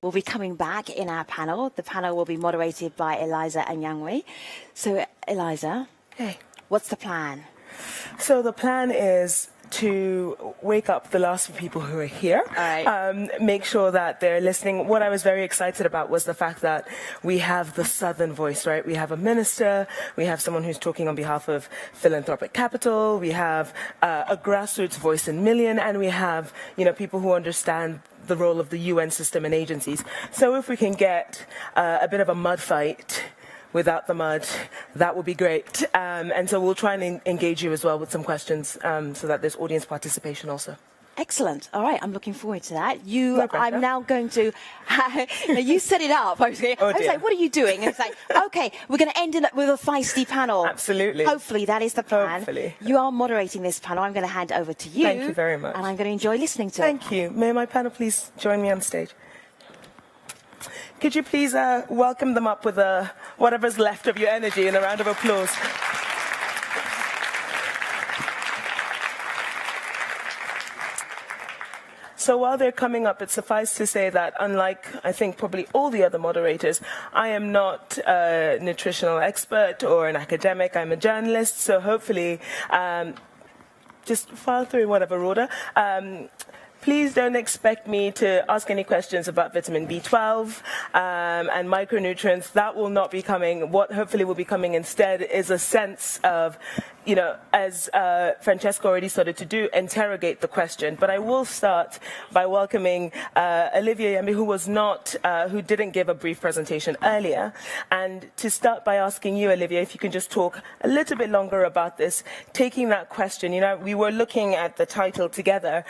will be coming back in our panel. The panel will be moderated by Eliza and Yang-Wei. So, Eliza, Hey. what's the plan? So the plan is to wake up the last people who are here, All right. make sure that they're listening. What I was very excited about was the fact that we have the Southern voice, right? We have a minister, we have someone who's talking on behalf of philanthropic capital, we have a grassroots voice in Million, and we have, people who understand the role of the UN system and agencies. So if we can get a bit of a mud fight without the mud, that would be great. And so we'll try and engage you as well with some questions so that there's audience participation also. Excellent. All right, I'm looking forward to that. I'm now going to. You set it up. I was like, what are you doing? And it's like, okay, we're going to end it with a feisty panel. Absolutely. Hopefully, that is the plan. Hopefully. You are moderating this panel. I'm going to hand over to you. Thank you very much. And I'm going to enjoy listening to it. Thank you. May my panel please join me on stage? Could you please welcome them up with whatever's left of your energy and a round of applause? So while they're coming up, it's suffice to say that unlike, I think, probably all the other moderators, I am not a nutritional expert or an academic. I'm a journalist, so hopefully just file through in whatever order. Please don't expect me to ask any questions about vitamin B12 and micronutrients. That will not be coming. What hopefully will be coming instead is a sense of, as Francesco already started to do, interrogate the question. But I will start by welcoming Olivia Yembi, who didn't give a brief presentation earlier. And to start by asking you, Olivia, if you can just talk a little bit longer about this, taking that question. We were looking at the title together,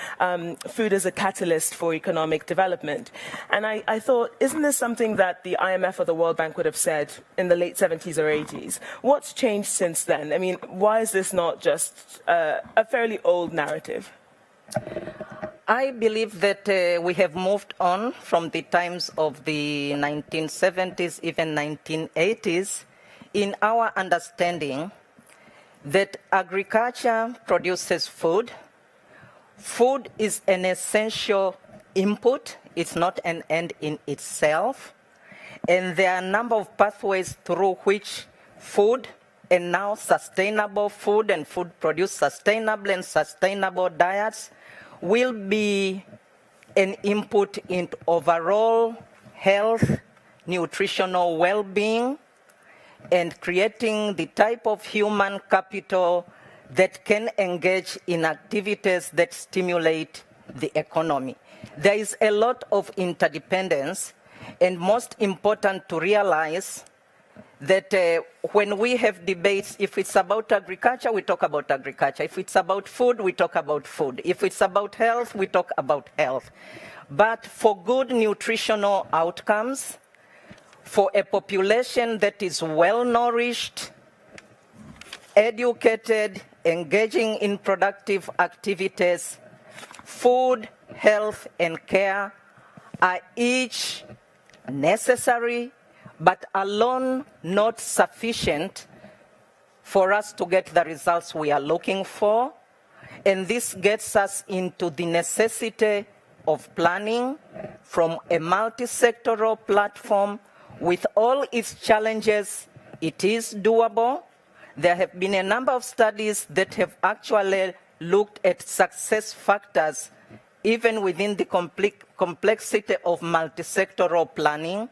Food as a Catalyst for Economic Development. And I thought, isn't this something that the IMF or the World Bank would have said in the late 70s or 80s? What's changed since then? I mean, why is this not just a fairly old narrative? I believe that we have moved on from the times of the 1970s, even 1980s, in our understanding that agriculture produces food. Food is an essential input. It's not an end in itself. And there are a number of pathways through which food, and now sustainable food and food produced sustainable and sustainable diets, will be an input into overall health, nutritional well-being, and creating the type of human capital that can engage in activities that stimulate the economy. There is a lot of interdependence, and most important to realize that when we have debates, if it's about agriculture, we talk about agriculture. If it's about food, we talk about food. If it's about health, we talk about health. But for good nutritional outcomes, for a population that is well-nourished, educated, engaging in productive activities, food, health, and care are each necessary, but alone not sufficient for us to get the results we are looking for. And this gets us into the necessity of planning from a multi-sectoral platform. With all its challenges, it is doable. There have been a number of studies that have actually looked at success factors, even within the complexity of multi-sectoral planning.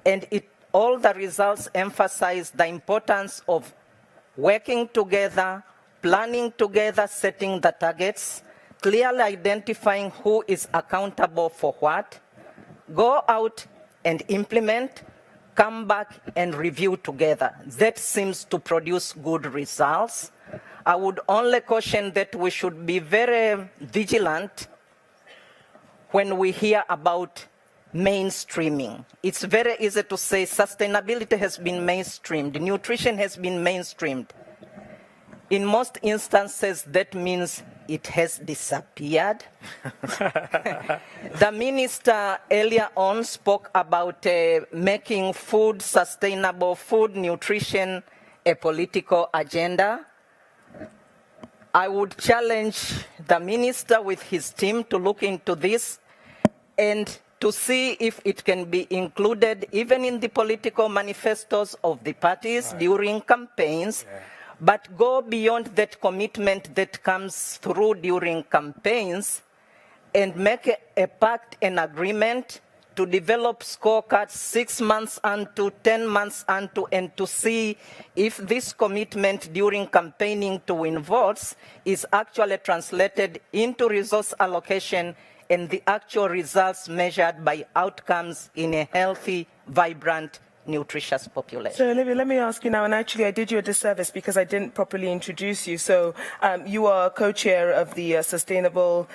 And all the results emphasize the importance of working together, planning together, setting the targets, clearly identifying who is accountable for what, go out and implement, come back and review together. That seems to produce good results. I would only caution that we should be very vigilant when we hear about mainstreaming. It's very easy to say sustainability has been mainstreamed, nutrition has been mainstreamed. In most instances, that means it has disappeared. The minister earlier on spoke about making food sustainable, food nutrition a political agenda. I would challenge the minister with his team to look into this and to see if it can be included even in the political manifestos of the parties during campaigns, but go beyond that commitment that comes through during campaigns and make a pact, an agreement to develop scorecards 6 months unto 10 months unto, and to see if this commitment during campaigning to win votes is actually translated into resource allocation and the actual results measured by outcomes in a healthy, vibrant, nutritious population. So Olivia, let me ask you now, and actually I did you a disservice because I didn't properly introduce you. So you are co-chair of the Sustainable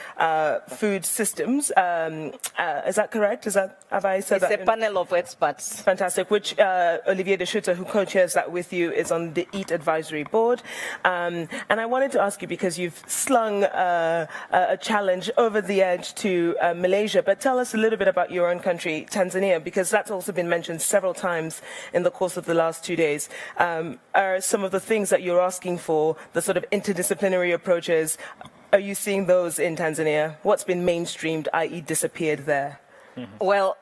Food Systems. Is that correct? Have I said it's that? It's a panel of experts. Fantastic. Which Olivier de Schutter, who co-chairs that with you, is on the EAT Advisory Board. And I wanted to ask you, because you've slung a challenge over the edge to Malaysia, but tell us a little bit about your own country, Tanzania, because that's also been mentioned several times in the course of the last 2 days. Are some of the things that you're asking for, the sort of interdisciplinary approaches, are you seeing those in Tanzania? What's been mainstreamed, i.e. disappeared there? Well,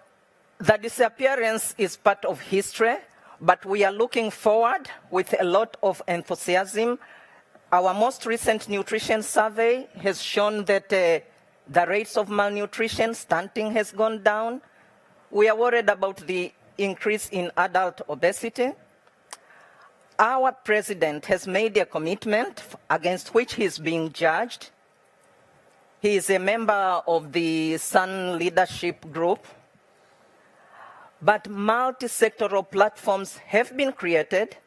the disappearance is part of history, but we are looking forward with a lot of enthusiasm. Our most recent nutrition survey has shown that the rates of malnutrition, stunting has gone down. We are worried about the increase in adult obesity. Our president has made a commitment against which he is being judged. He is a member of the Sun Leadership Group. But multi-sectoral platforms have been created,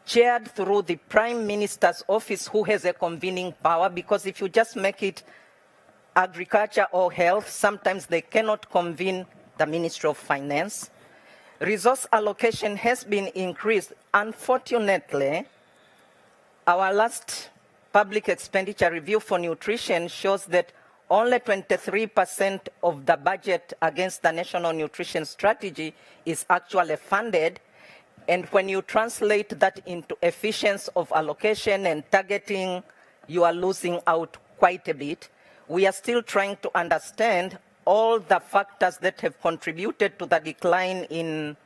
chaired through the Prime Minister's office, who has a convening power, because if you just make it agriculture or health, sometimes they cannot convene the Ministry of Finance. Resource allocation has been increased. Unfortunately, our last public expenditure review for nutrition shows that only 23% of the budget against the National Nutrition Strategy is actually funded. And when you translate that into efficiency of allocation and targeting, you are losing out quite a bit. We are still trying to understand all the factors that have contributed to the decline in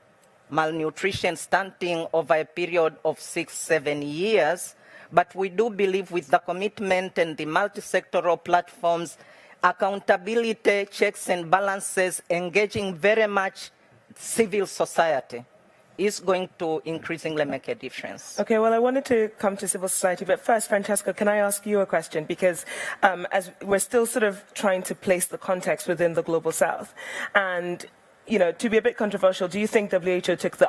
malnutrition, stunting over a period of 6-7 years. But we do believe with the commitment and the multi-sectoral platforms, accountability, checks and balances, engaging very much civil society is going to increasingly make a difference. Okay, well, I wanted to come to civil society, but first, Francesca, can I ask you a question? Because as we're still sort of trying to place the context within the Global South, and you know, to be a bit controversial, do you think WHO took its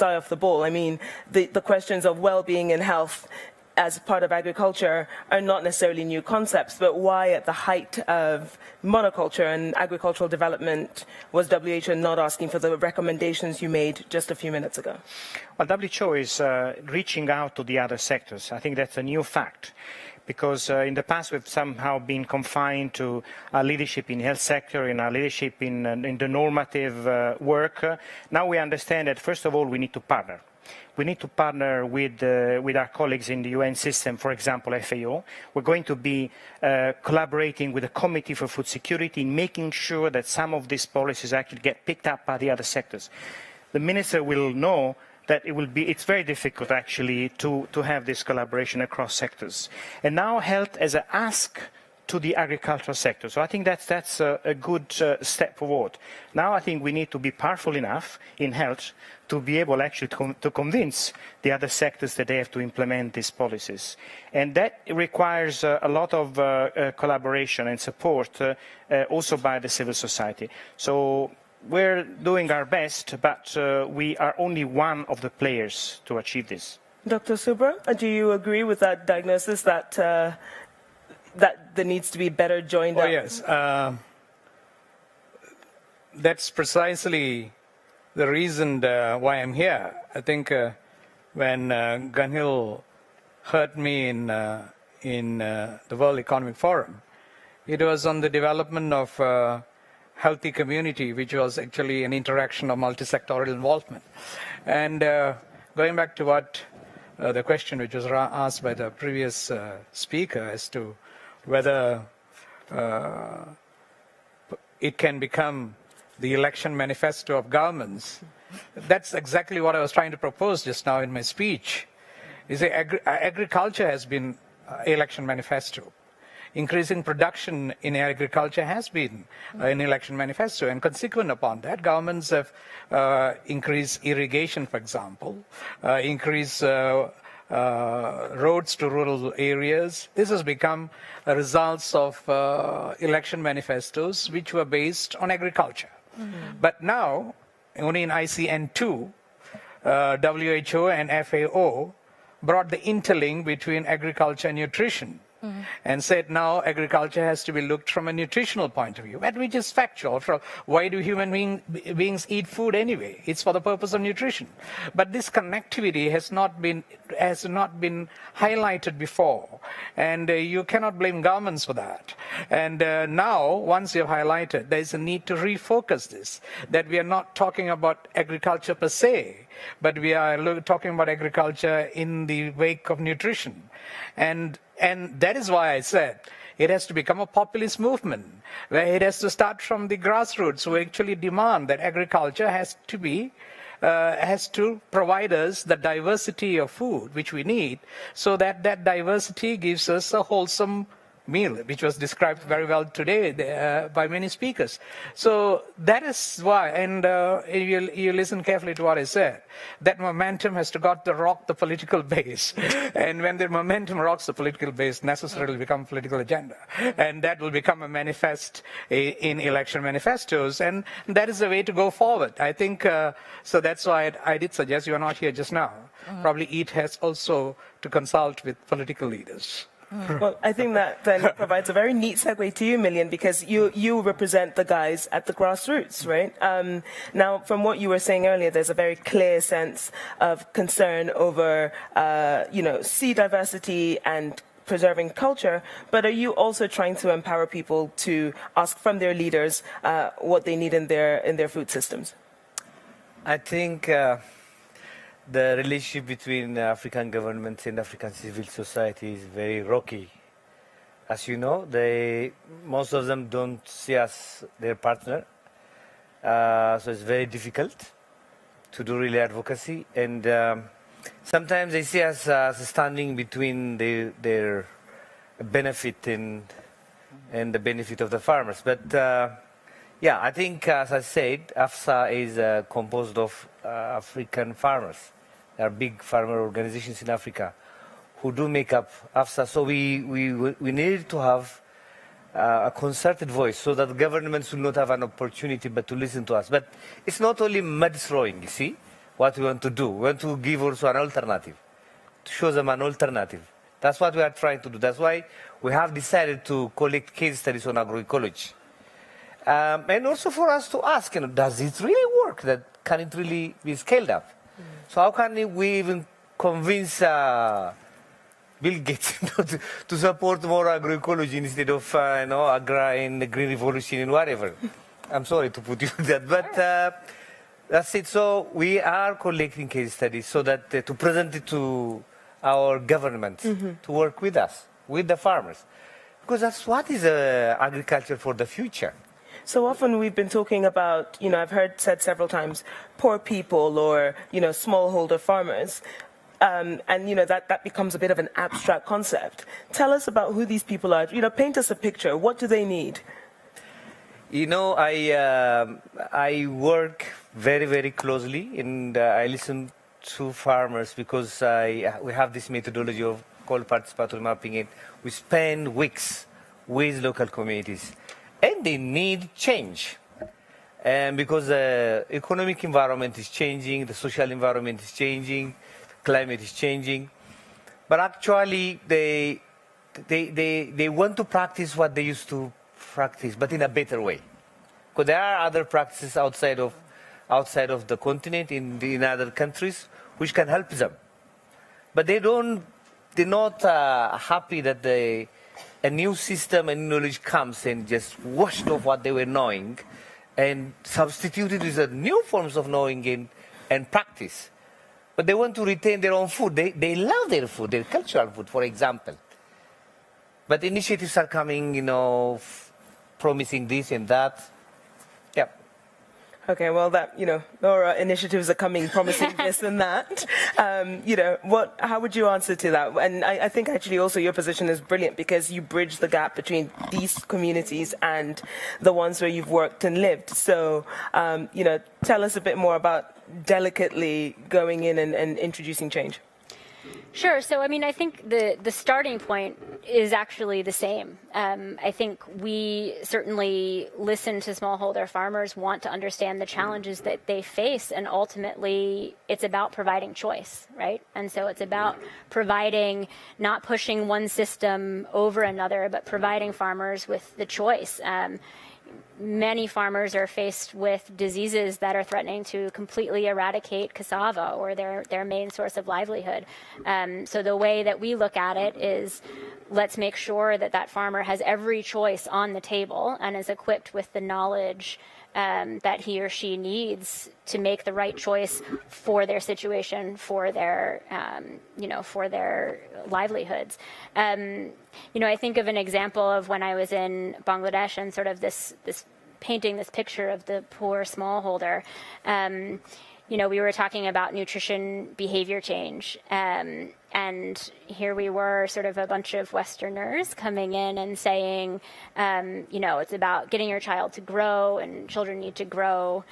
eye off the ball? I mean, the questions of well-being and health as part of agriculture are not necessarily new concepts, but why at the height of monoculture and agricultural development was WHO not asking for the recommendations you made just a few minutes ago? Well, WHO is reaching out to the other sectors. I think that's a new fact, because in the past we've somehow been confined to our leadership in the health sector, in our leadership in the normative work. Now we understand that, first of all, we need to partner. We need to partner with our colleagues in the UN system, for example, FAO. We're going to be collaborating with the Committee for Food Security in making sure that some of these policies actually get picked up by the other sectors. The Minister will know that it's very difficult actually to have this collaboration across sectors. And now health as an ask to the agricultural sector. So I think that's a good step forward. Now I think we need to be powerful enough in health to be able actually to convince the other sectors that they have to implement these policies. And that requires a lot of collaboration and support also by the civil society. So we're doing our best, but we are only one of the players to achieve this. Dr. Subra, do you agree with that diagnosis that that there needs to be better joined up? Oh, yes. That's precisely the reason why I'm here. I think when Gunhill heard me in the World Economic Forum, it was on the development of healthy community, which was actually an interaction of multi-sectoral involvement. And going back to what the question which was asked by the previous speaker as to whether it can become the election manifesto of governments, that's exactly what I was trying to propose just now in my speech. Is agriculture has been election manifesto. Increasing production in agriculture has been an election manifesto, and consequent upon that, governments have increased irrigation, for example, increased roads to rural areas. This has become a results of election manifestos which were based on agriculture. But now, only in ICN2, WHO and FAO brought the interlink between agriculture and nutrition. And said now agriculture has to be looked from a nutritional point of view, and which is factual. Why do human beings eat food anyway? It's for the purpose of nutrition. But this connectivity has not been highlighted before, and you cannot blame governments for that. And now, once you've highlighted, there is a need to refocus this, that we are not talking about agriculture per se, but we are talking about agriculture in the wake of nutrition. And that is why I said it has to become a populist movement, where it has to start from the grassroots, who actually demand that agriculture has to provide us the diversity of food which we need, so that that diversity gives us a wholesome meal, which was described very well today by many speakers. So that is why, and you listen carefully to what I said, that momentum has to rock the political base. And when the momentum rocks the political base, necessarily become political agenda. And that will become a manifest in election manifestos. And that is the way to go forward. I think, so that's why I did suggest, you are not here just now. Probably it has also to consult with political leaders. Well, I think that then provides a very neat segue to you, Million, because you represent the guys at the grassroots, right? Now, from what you were saying earlier, there's a very clear sense of concern over, sea diversity and preserving culture, but are you also trying to empower people to ask from their leaders what they need in their food systems? I think the relationship between African governments and African civil society is very rocky. As you know, most of them don't see us their partner, so it's very difficult to do really advocacy, and sometimes they see us as standing between their benefit and the benefit of the farmers. But I think, as I said, AFSA is composed of African farmers. There are big farmer organizations in Africa who do make up AFSA. So we needed to have a concerted voice so that governments will not have an opportunity but to listen to us. But it's not only mud throwing, you see, what we want to do. We want to give also an alternative, to show them an alternative. That's what we are trying to do. That's why we have decided to collect case studies on agroecology. And also for us to ask, does it really work? Can it really be scaled up? So how can we even convince Bill Gates to support more agroecology instead of in the green revolution and whatever? I'm sorry to put you on that, but that's it. So we are collecting case studies so that to present it to our government to work with us, with the farmers, because that's what is agriculture for the future. So often we've been talking about, I've heard said several times, poor people or, smallholder farmers. And, that becomes a bit of an abstract concept. Tell us about who these people are. Paint us a picture. What do they need? I work very, very closely, and I listen to farmers because we have this methodology called participatory mapping, and we spend weeks with local communities. And they need change. And because the economic environment is changing, the social environment is changing, climate is changing. But actually, they want to practice what they used to practice, but in a better way. Because there are other practices outside of the continent, in other countries, which can help them. But they're not happy that a new system and knowledge comes and just washed off what they were knowing and substituted with new forms of knowing and practice. But they want to retain their own food. They love their food, their cultural food, for example. But initiatives are coming, promising this and that. Yeah. Okay, well, that, Laura initiatives are coming promising this and that. How would you answer to that? And I think actually also your position is brilliant because you bridge the gap between these communities and the ones where you've worked and lived. So, tell us a bit more about delicately going in and introducing change. Sure. So, I think the starting point is actually the same. I think we certainly listen to smallholder farmers, want to understand the challenges that they face, and ultimately it's about providing choice, right? And so it's about providing, not pushing one system over another, but providing farmers with the choice. Many farmers are faced with diseases that are threatening to completely eradicate cassava or their main source of livelihood. So the way that we look at it is, let's make sure that that farmer has every choice on the table and is equipped with the knowledge that he or she needs to make the right choice for their situation, for their, for their livelihoods. I think of an example of when I was in Bangladesh and sort of this painting this picture of the poor smallholder. We were talking about nutrition behavior change. And here we were, sort of a bunch of Westerners coming in and saying, it's about getting your child to grow, and children need to grow,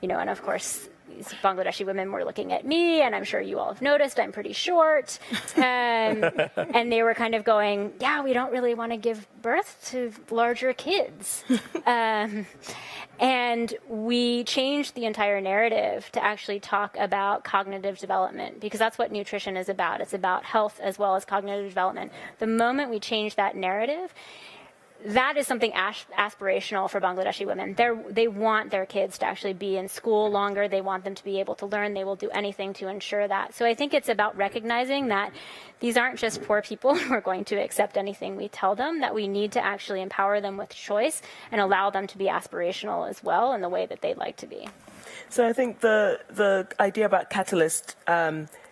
and of course, these Bangladeshi women were looking at me, and I'm sure you all have noticed I'm pretty short. And they were kind of going, yeah, we don't really want to give birth to larger kids. And we changed the entire narrative to actually talk about cognitive development, because that's what nutrition is about. It's about health as well as cognitive development. The moment we change that narrative, that is something aspirational for Bangladeshi women. They want their kids to actually be in school longer. They want them to be able to learn. They will do anything to ensure that. So I think it's about recognizing that these aren't just poor people who are going to accept anything we tell them, that we need to actually empower them with choice and allow them to be aspirational as well in the way that they'd like to be. So I think the idea about catalyst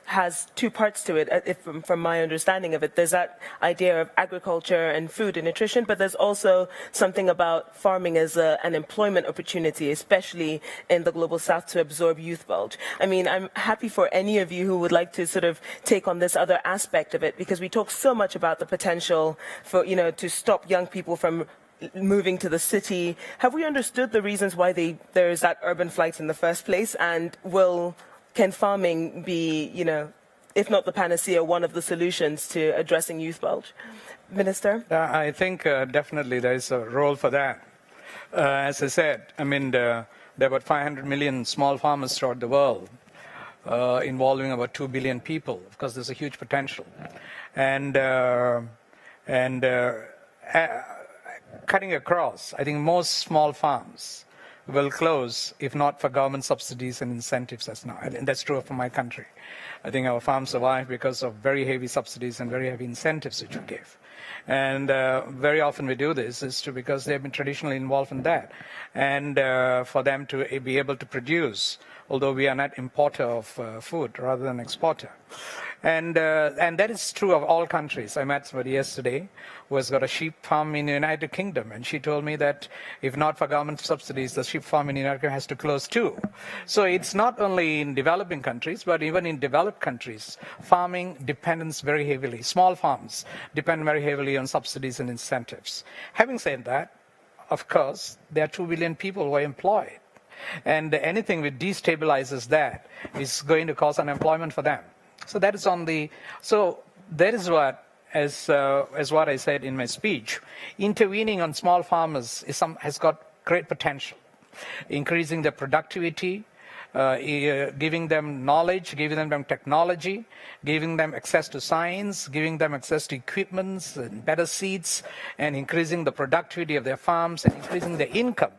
has two parts to it, from my understanding of it. There's that idea of agriculture and food and nutrition, but there's also something about farming as an employment opportunity, especially in the global south, to absorb youth bulge. I'm happy for any of you who would like to sort of take on this other aspect of it, because we talk so much about the potential for, to stop young people from moving to the city. Have we understood the reasons why there is that urban flight in the first place, and can farming be, if not the panacea, one of the solutions to addressing youth bulge? Minister? I think definitely there is a role for that. As I said, there are about 500 million small farmers throughout the world, involving about 2 billion people. Of course, there's a huge potential. And cutting across, I think most small farms will close if not for government subsidies and incentives as now. And that's true for my country. I think our farms survive because of very heavy subsidies and very heavy incentives which we give. And very often we do this because they've been traditionally involved in that. And for them to be able to produce, although we are not importer of food rather than exporter. And that is true of all countries. I met somebody yesterday who has got a sheep farm in the United Kingdom, and she told me that if not for government subsidies, the sheep farm in the United Kingdom has to close too. So it's not only in developing countries, but even in developed countries, farming depends very heavily. Small farms depend very heavily on subsidies and incentives. Having said that, of course, there are 2 billion people who are employed. And anything which destabilizes that is going to cause unemployment for them. So that is that is what, as what I said in my speech, intervening on small farmers has got great potential, increasing their productivity, giving them knowledge, giving them technology, giving them access to science, giving them access to equipments and better seeds, and increasing the productivity of their farms and increasing their income.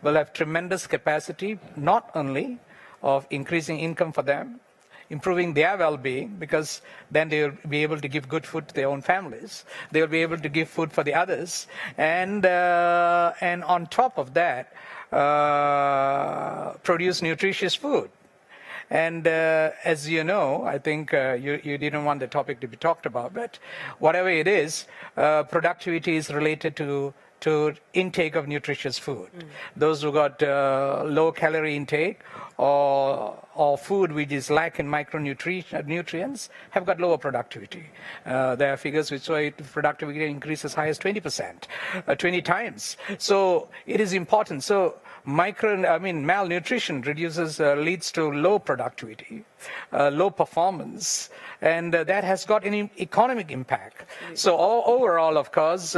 Will have tremendous capacity, not only of increasing income for them, improving their well-being, because then they will be able to give good food to their own families. They will be able to give food for the others, and on top of that, produce nutritious food. And as you know, I think you didn't want the topic to be talked about, but whatever it is, productivity is related to to intake of nutritious food. Those who got low calorie intake or food which is lack in nutrients have got lower productivity. There are figures which show productivity increase as high as 20%, 20 times. So it is important. So malnutrition leads to low productivity, low performance, and that has got an economic impact. So overall, of course,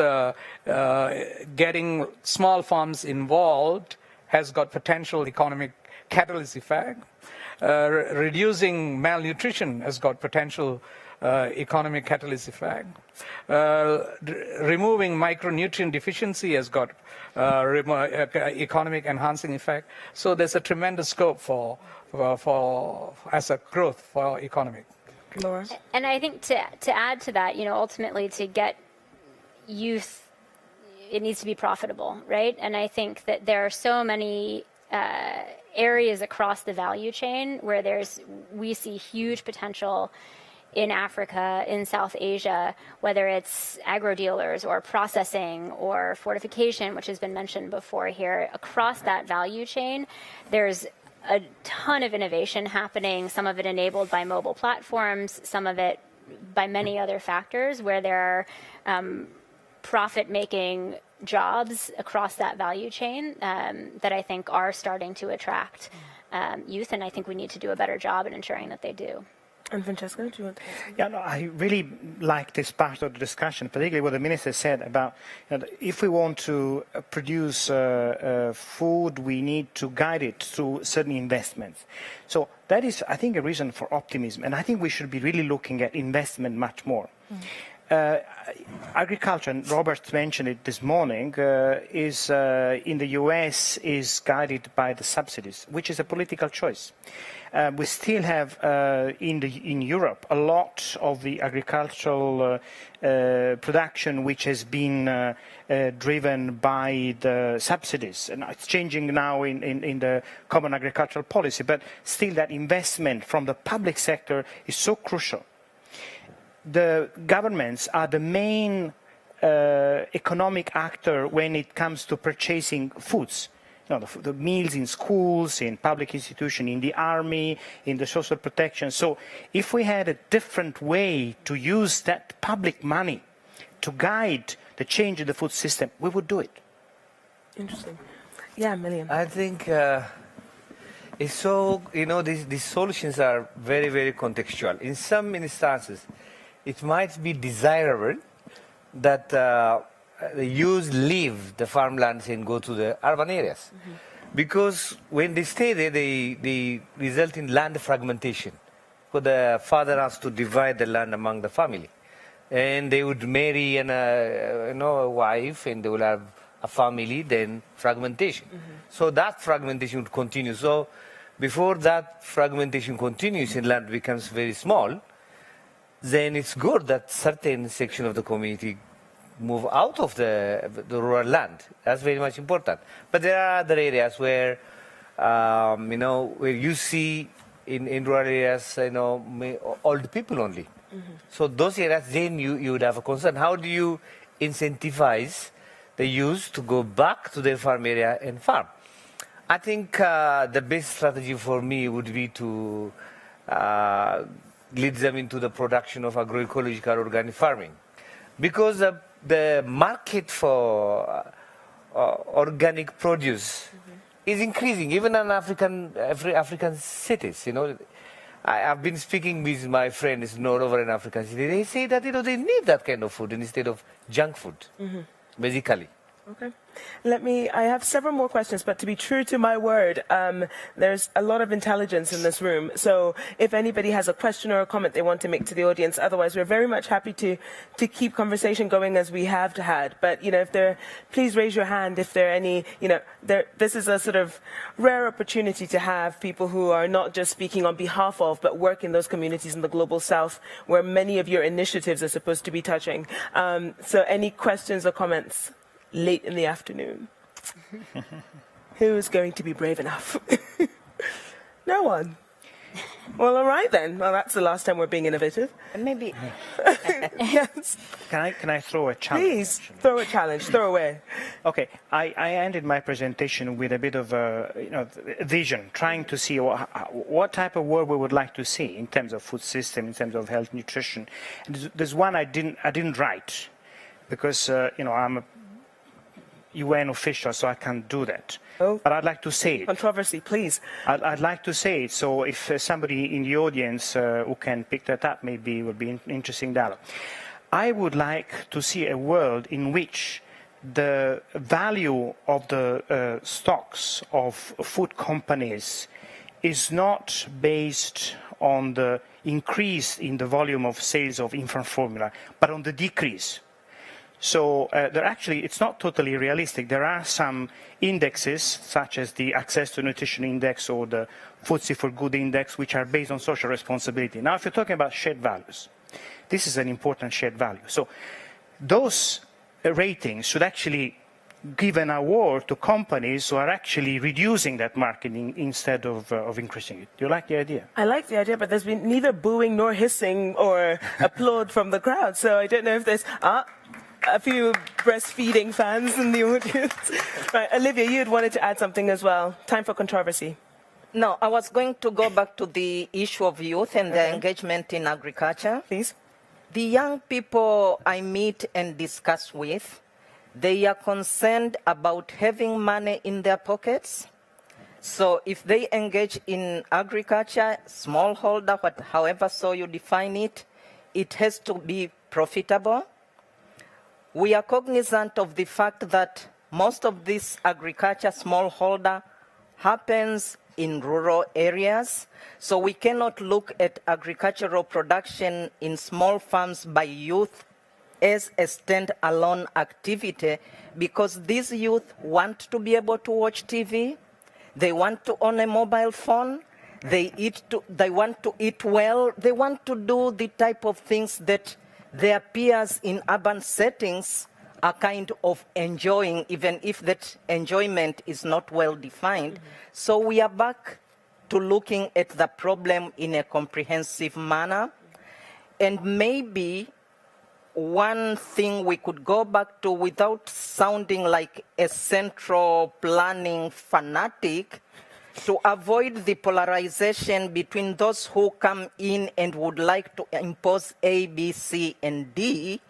getting small farms involved has got potential economic catalyst effect. Reducing malnutrition has got potential economic catalyst effect. Removing micronutrient deficiency has got economic enhancing effect. So there's a tremendous scope for as a growth for economic. Laura? And I think to add to that, ultimately to get youth, it needs to be profitable, right? And I think that there are so many areas across the value chain where we see huge potential in Africa, in South Asia, whether it's agro dealers or processing or fortification, which has been mentioned before here. Across that value chain, there's a ton of innovation happening, some of it enabled by mobile platforms, some of it by many other factors where there are profit-making jobs across that value chain that I think are starting to attract youth, and I think we need to do a better job in ensuring that they do. And Francesca, do you want to? Yeah, no, I really like this part of the discussion, particularly what the Minister said about if we want to produce food, we need to guide it through certain investments. So that is, I think, a reason for optimism, and I think we should be really looking at investment much more. Agriculture, and Robert mentioned it this morning, is in the US is guided by the subsidies, which is a political choice. We still have in Europe a lot of the agricultural production which has been driven by the subsidies, and it's changing now in the common agricultural policy, but still that investment from the public sector is so crucial. The governments are the main economic actor when it comes to purchasing foods. The meals in schools, in public institutions, in the army, in the social protection. So if we had a different way to use that public money to guide the change in the food system, we would do it. Interesting. Yeah, Milliam. I think it's so, these solutions are very, very contextual. In some instances, it might be desirable that the youth leave the farmlands and go to the urban areas. Mm-hmm. Because when they stay there, they result in land fragmentation. So the father has to divide the land among the family. And they would marry a wife, and they will have a family, then fragmentation. Mm-hmm. So that fragmentation would continue. So before that fragmentation continues and land becomes very small, then it's good that certain section of the community move out of the rural land. That's very much important. But there are other areas where, where you see in rural areas, old people only. Mm-hmm. So those areas, then you would have a concern. How do you incentivize the youth to go back to their farm area and farm? I think the best strategy for me would be to lead them into the production of agroecological organic farming. Because the market for organic produce is increasing, even in African cities. I've been speaking with my friends all over in African cities. They say that they need that kind of food instead of junk food, basically. Okay. I have several more questions, but to be true to my word, there's a lot of intelligence in this room. So if anybody has a question or a comment they want to make to the audience, otherwise we're very much happy to keep conversation going as we have had. But, please raise your hand if there are any, this is a sort of rare opportunity to have people who are not just speaking on behalf of, but work in those communities in the Global South where many of your initiatives are supposed to be touching. So any questions or comments? Late in the afternoon. Who is going to be brave enough? No one. Well, all right then. Well, that's the last time we're being innovative. Maybe. Yes. Can I throw a challenge? Please, throw a challenge. Throw away. Okay, I ended my presentation with a bit of a vision, trying to see what type of world we would like to see in terms of food system, in terms of health, nutrition. And there's one I didn't write because I'm a UN official, so I can't do that. Oh. But I'd like to say it. Controversy, please. I'd like to say it. So if somebody in the audience who can pick that up, maybe it would be an interesting dialogue. I would like to see a world in which the value of the stocks of food companies is not based on the increase in the volume of sales of infant formula, but on the decrease. So it's not totally realistic. There are some indexes, such as the Access to Nutrition Index or the FTSE for Good Index, which are based on social responsibility. Now, if you're talking about shared values, this is an important shared value. So those ratings should actually give an award to companies who are actually reducing that marketing instead of increasing it. Do you like the idea? I like the idea, but there's been neither booing nor hissing or applaud from the crowd. So I don't know if there's a few breastfeeding fans in the audience. Right, Olivia, you had wanted to add something as well. Time for controversy. No, I was going to go back to the issue of youth and their engagement in agriculture. Please. The young people I meet and discuss with, they are concerned about having money in their pockets. So if they engage in agriculture, smallholder, however so you define it, it has to be profitable. We are cognizant of the fact that most of this agriculture smallholder happens in rural areas. So we cannot look at agricultural production in small farms by youth as a stand-alone activity, because these youth want to be able to watch TV, they want to own a mobile phone, they want to eat well, they want to do the type of things that their peers in urban settings are kind of enjoying, even if that enjoyment is not well defined. Mm-hmm. So we are back to looking at the problem in a comprehensive manner. And maybe one thing we could go back to, without sounding like a central planning fanatic, to avoid the polarization between those who come in and would like to impose A, B, C, and D,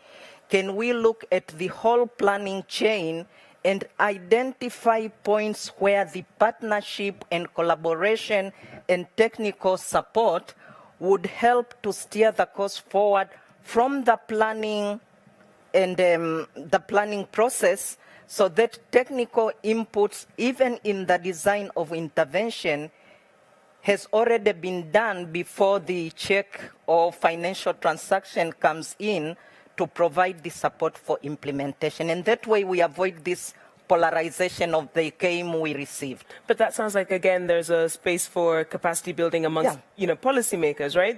can we look at the whole planning chain and identify points where the partnership and collaboration and technical support would help to steer the course forward from the planning and the planning process, so that technical inputs, even in the design of intervention, has already been done before the check or financial transaction comes in to provide the support for implementation. And that way we avoid this polarization of they came, we received. But that sounds like, again, there's a space for capacity building amongst, policymakers, right?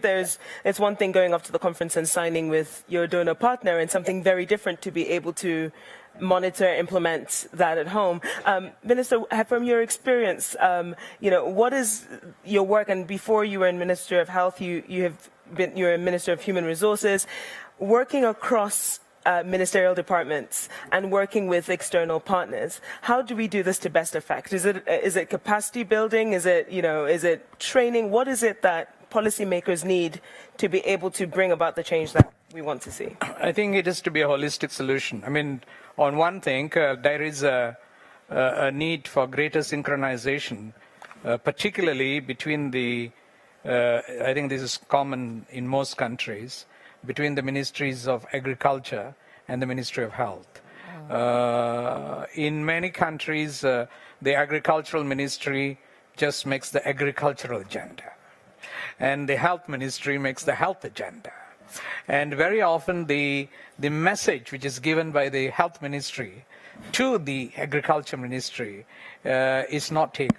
It's one thing going off to the conference and signing with your donor partner, and something very different to be able to monitor, implement that at home. Minister, from your experience, what is your work? And before you were in Minister of Health, you're a Minister of Human Resources, working across ministerial departments and working with external partners. How do we do this to best effect? Is it capacity building? Is it training? What is it that policymakers need to be able to bring about the change that we want to see? I think it has to be a holistic solution. I mean, on one thing, there is a need for greater synchronization, particularly between I think this is common in most countries, between the ministries of agriculture and the Ministry of Health. In many countries, the agricultural ministry just makes the agricultural agenda, and the health ministry makes the health agenda. And very often the message which is given by the health ministry to the agriculture ministry is not taken.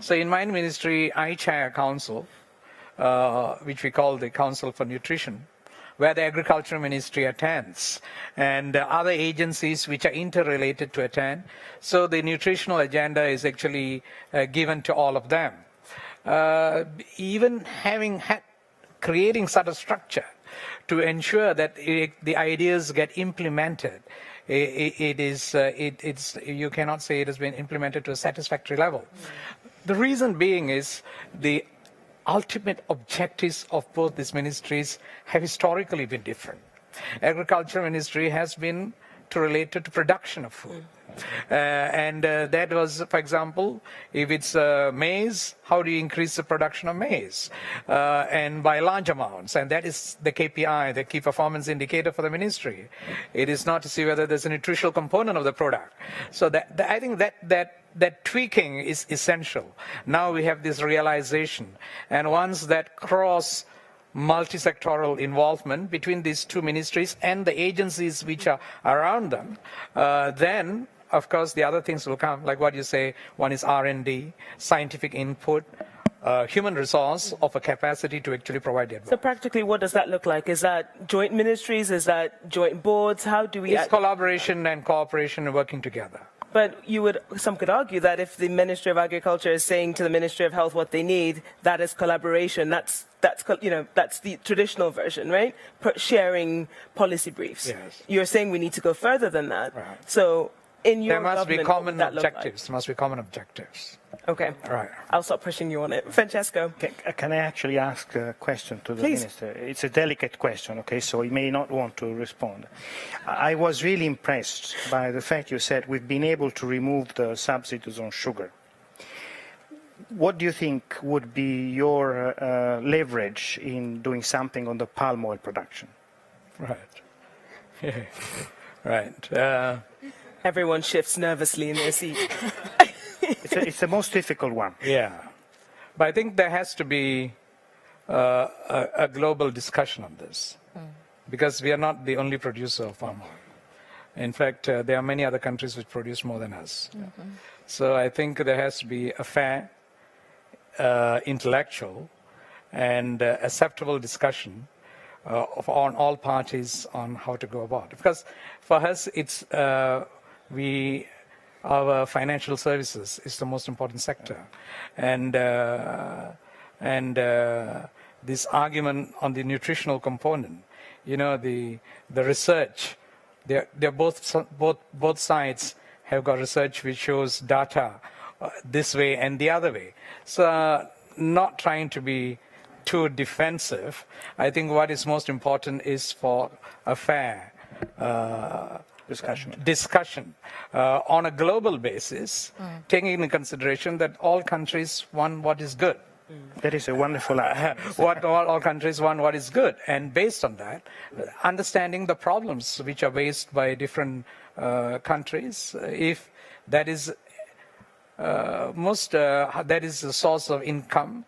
So in my ministry, I chair a council, which we call the Council for Nutrition, where the agriculture ministry attends, and other agencies which are interrelated to attend. So the nutritional agenda is actually given to all of them. even creating such a structure to ensure that the ideas get implemented, you cannot say it has been implemented to a satisfactory level. The reason being is the ultimate objectives of both these ministries have historically been different. Agriculture ministry has been related to production of food. That was, for example, if it's maize, how do you increase the production of maize? And by large amounts. And that is the KPI, the key performance indicator for the ministry. It is not to see whether there's a nutritional component of the product. So I think that tweaking is essential. Now we have this realization. And once that cross multi-sectoral involvement between these two ministries and the agencies which are around them, then, of course, the other things will come, like what you say. One is R&D, scientific input, human resource of a capacity to actually provide the advice. So practically, what does that look like? Is that joint ministries? Is that joint boards? How do we... It's collaboration and cooperation and working together. But some could argue that if the Ministry of Agriculture is saying to the Ministry of Health what they need, that is collaboration. That's the traditional version, right? Sharing policy briefs. Yes. You're saying we need to go further than that. Right. So in your there must be common objectives. There must be common objectives. Okay. Right. I'll stop pushing you on it. Francesco. Can I actually ask a question to the Please. Minister? It's a delicate question, okay, so he may not want to respond. I was really impressed by the fact you said we've been able to remove the subsidies on sugar. What do you think would be your leverage in doing something on the palm oil production? Right. Right. Everyone shifts nervously in their seat. It's the most difficult one. Yeah. But I think there has to be a global discussion on this, because we are not the only producer of palm oil. In fact, there are many other countries which produce more than us. Mm-hmm. So I think there has to be a fair, intellectual, and acceptable discussion on all parties on how to go about it. Because for us, it's our financial services is the most important sector, and this argument on the nutritional component, the research, they're both sides have got research which shows data this way and the other way. So not trying to be too defensive. I think what is most important is for a fair discussion on a global basis, taking into consideration that all countries want what is good. That is a wonderful answer. All countries want what is good, and based on that, understanding the problems which are faced by different countries, if that is that is a source of income,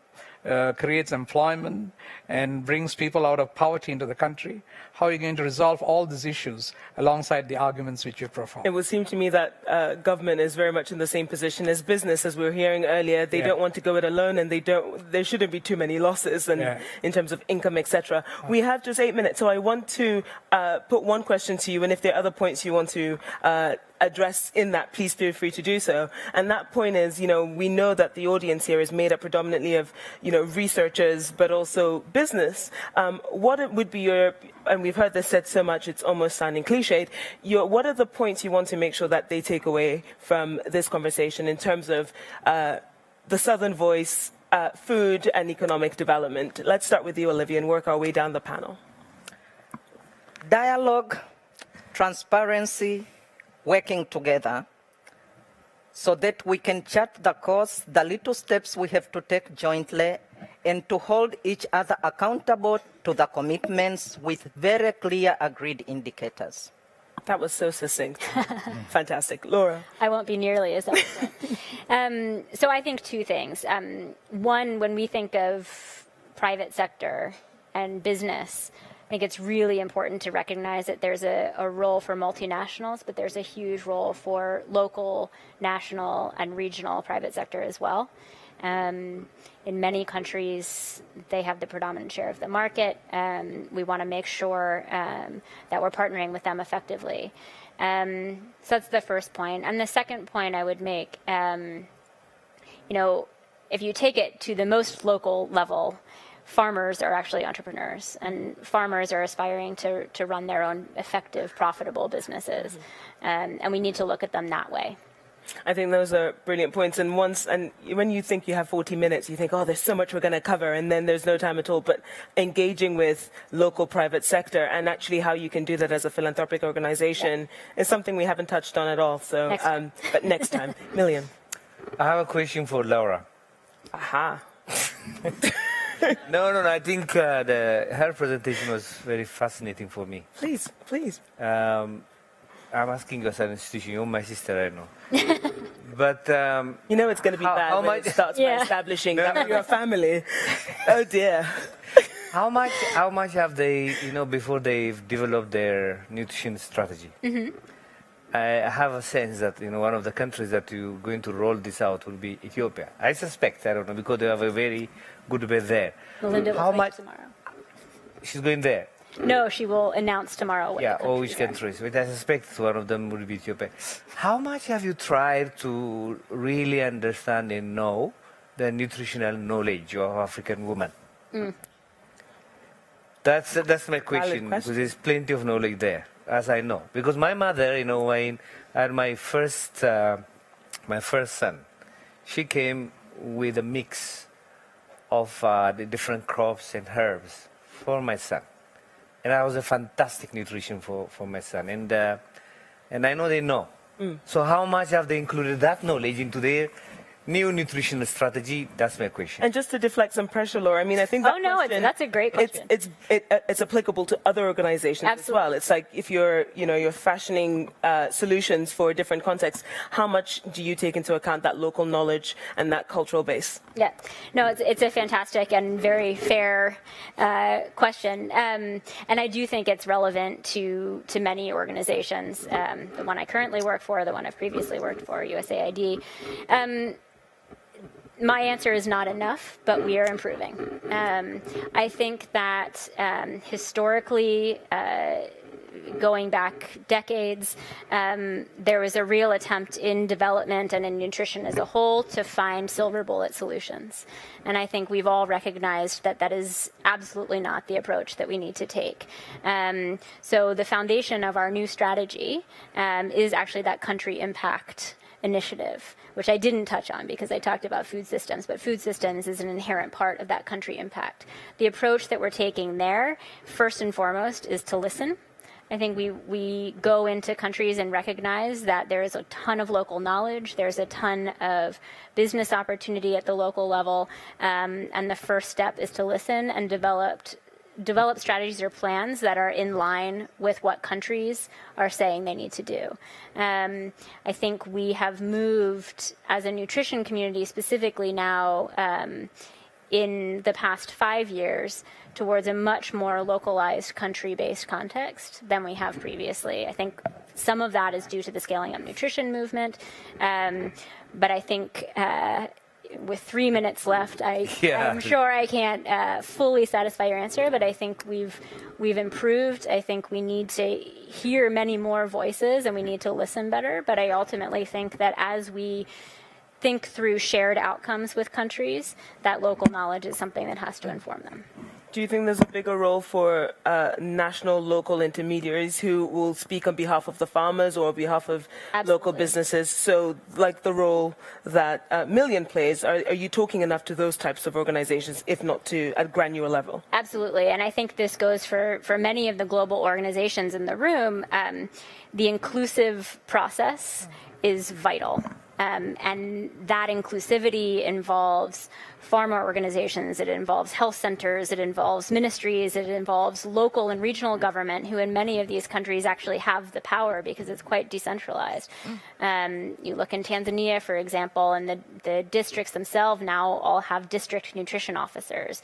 creates employment, and brings people out of poverty into the country, how are you going to resolve all these issues alongside the arguments which you profile? It would seem to me that government is very much in the same position as business, as we were hearing earlier. They don't want to go it alone, and there shouldn't be too many losses in terms of income, etc. We have just 8 minutes, so I want to put one question to you, and if there are other points you want to address in that, please feel free to do so. And that point is, we know that the audience here is made up predominantly of, researchers, but also business. What would be your, and we've heard this said so much, it's almost sounding cliched, what are the points you want to make sure that they take away from this conversation in terms of the Southern Voice, food and economic development? Let's start with you, Olivia, and work our way down the panel. Dialogue, transparency, working together so that we can chart the course, the little steps we have to take jointly, and to hold each other accountable to the commitments with very clear agreed indicators. That was so succinct. Fantastic. Laura? I won't be nearly as eloquent. So I think two things. One, when we think of private sector and business, I think it's really important to recognize that there's a role for multinationals, but there's a huge role for local, national, and regional private sector as well. In many countries, they have the predominant share of the market. We want to make sure that we're partnering with them effectively. So that's the first point. And the second point I would make, if you take it to the most local level, farmers are actually entrepreneurs, and farmers are aspiring to run their own effective, profitable businesses. And we need to look at them that way. I think those are brilliant points. And when you think you have 40 minutes, you think, oh, there's so much we're going to cover, and then there's no time at all. But engaging with local private sector and actually how you can do that as a philanthropic organization is something we haven't touched on at all. So, but next time, Million. I have a question for Laura. Aha. No, I think her presentation was very fascinating for me. Please. I'm asking you as an institution. You're my sister, I know. But you know it's going to be bad when it starts by establishing that you're a family. Oh dear. How much have they, before they've developed their nutrition strategy? I have a sense that one of the countries that you're going to roll this out will be Ethiopia. I suspect, I don't know, because they have a very good bed there. Melinda will How much tomorrow. She's going there? No, she will announce tomorrow. What which countries? But I suspect one of them will be Ethiopia. How much have you tried to really understand and know the nutritional knowledge of African women? That's my question, because there's plenty of knowledge there, as I know. Because my mother, when I had my first son, she came with a mix of the different crops and herbs for my son. And that was a fantastic nutrition for my son. And I know they know. So how much have they included that knowledge into their new nutritional strategy? That's my question. And just to deflect some pressure, Laura, I mean, I think that question, that's a great question. It's applicable to other organizations as well. It's like if you're fashioning solutions for different contexts, how much do you take into account that local knowledge and that cultural base? Yeah, no, it's a fantastic and very fair question, and I do think it's relevant to many organizations. The one I currently work for, the one I've previously worked for, USAID. My answer is not enough, but we are improving. I think that historically, going back decades, there was a real attempt in development and in nutrition as a whole to find silver bullet solutions. And I think we've all recognized that that is absolutely not the approach that we need to take. So the foundation of our new strategy is actually that country impact initiative, which I didn't touch on because I talked about food systems, but food systems is an inherent part of that country impact. The approach that we're taking there, first and foremost, is to listen. I think we go into countries and recognize that there is a ton of local knowledge, there's a ton of business opportunity at the local level, and the first step is to listen and develop strategies or plans that are in line with what countries are saying they need to do. I think we have moved as a nutrition community specifically now in the past 5 years towards a much more localized country-based context than we have previously. I think some of that is due to the scaling up nutrition movement, but I think with 3 minutes left, I'm sure I can't fully satisfy your answer, but I think we've improved. I think we need to hear many more voices and we need to listen better, but I ultimately think that as we think through shared outcomes with countries, that local knowledge is something that has to inform them. Do you think there's a bigger role for national, local intermediaries who will speak on behalf of the farmers or on behalf of local businesses? So, like the role that Million plays, are you talking enough to those types of organizations, if not to at granular level? Absolutely, and I think this goes for many of the global organizations in the room. The inclusive process is vital. And that inclusivity involves farmer organizations, it involves health centers, it involves ministries, it involves local and regional government, who in many of these countries actually have the power because it's quite decentralized. You look in Tanzania, for example, and the districts themselves now all have district nutrition officers.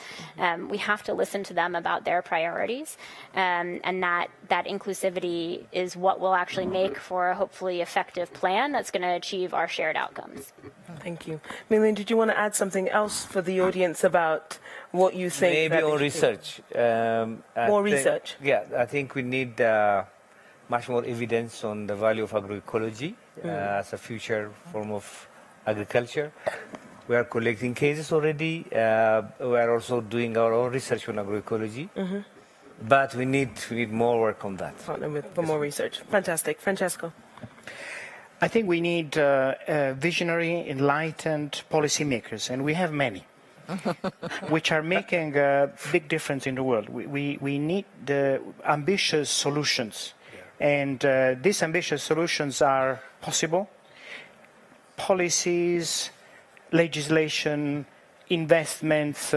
We have to listen to them about their priorities, and that inclusivity is what will actually make for a hopefully effective plan that's going to achieve our shared outcomes. Thank you. Million, did you want to add something else for the audience about what you think? Maybe on research. More research? Yeah, I think we need much more evidence on the value of agroecology as a future form of agriculture. We are collecting cases already. We are also doing our own research on agroecology. But we need more work on that. For more research. Fantastic. Francesco. I think we need visionary, enlightened policymakers, and we have many, which are making a big difference in the world. We need the ambitious solutions, and these ambitious solutions are possible. Policies, legislation, investments,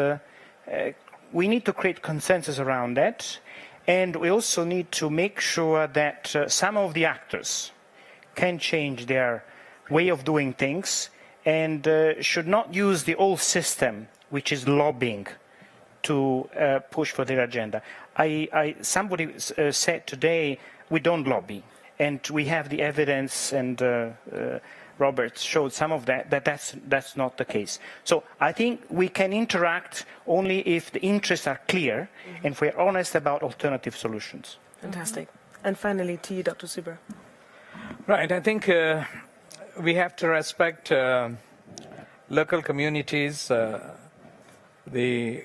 we need to create consensus around that, and we also need to make sure that some of the actors can change their way of doing things and should not use the old system, which is lobbying, to push for their agenda. Somebody said today, we don't lobby, and we have the evidence, and Robert showed some of that's not the case. So I think we can interact only if the interests are clear and if we're honest about alternative solutions. Fantastic. And finally, to you, Dr. Subra. Right. I think we have to respect local communities, the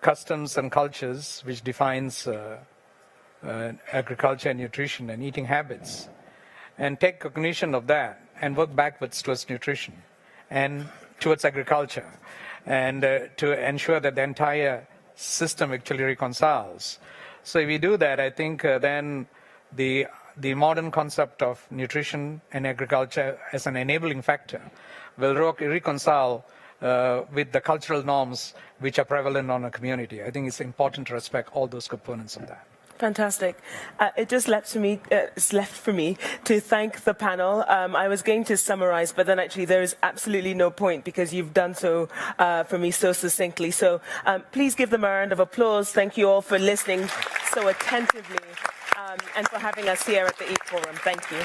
customs and cultures which defines agriculture and nutrition and eating habits, and take recognition of that and work backwards towards nutrition and towards agriculture, and to ensure that the entire system actually reconciles. So if we do that, I think then the modern concept of nutrition and agriculture as an enabling factor will reconcile with the cultural norms which are prevalent on a community. I think it's important to respect all those components of that. Fantastic. It just it's left for me to thank the panel. I was going to summarize, but then actually there is absolutely no point because you've done so for me so succinctly. So please give them a round of applause. Thank you all for listening so attentively and for having us here at the Eat Forum. Thank you.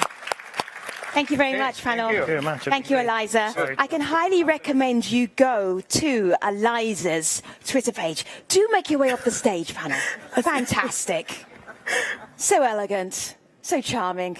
Thank you very much, panel. Thank you very much. Thank you, Eliza. Sorry. I can highly recommend you go to Eliza's Twitter page. Do make your way off the stage, panel. Fantastic. So elegant. So charming.